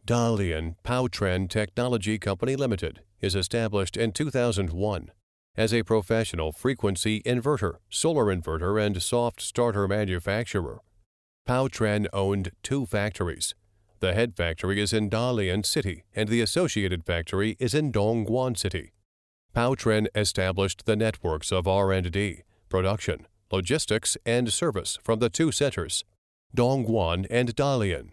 Dalian Powtran Technology Company Limited is established in 2001 as a professional frequency inverter, solar inverter, and soft starter manufacturer. Powtran owned two factories. The head factory is in Dalian City and the associated factory is in Dongguan City. Powtran established the networks of R&D, production, logistics, and service from the two centers, Dongguan and Dalian.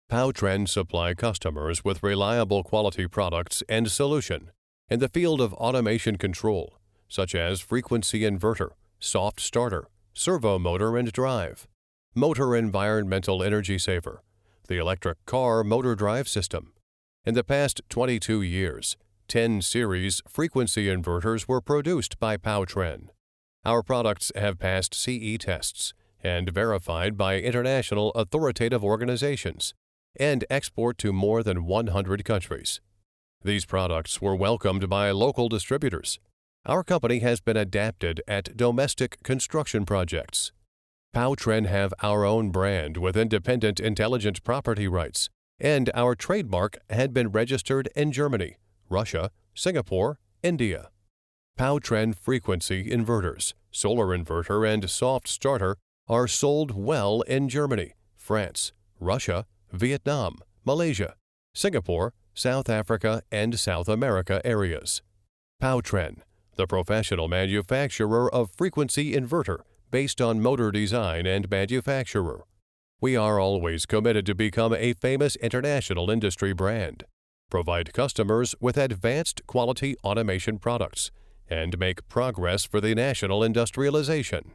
Powtran supply customers with reliable quality products and solution in the field of automation control, such as frequency inverter, soft starter, servo motor and drive, motor environmental energy saver, the electric car motor drive system. In the past 22 years, 10 series frequency inverters were produced by Powtran. Our products have passed CE tests and verified by international authoritative organizations and export to more than 100 countries. These products were welcomed by local distributors. Our company has been adapted at domestic construction projects. Powtran have our own brand with independent intelligent property rights, and our trademark had been registered in Germany, Russia, Singapore, India. Powtran frequency inverters, solar inverter, and soft starter are sold well in Germany, France, Russia, Vietnam, Malaysia, Singapore, South Africa, and South America areas. Powtran, the professional manufacturer of frequency inverter based on motor design and manufacturer. We are always committed to become a famous international industry brand, provide customers with advanced quality automation products, and make progress for the national industrialization.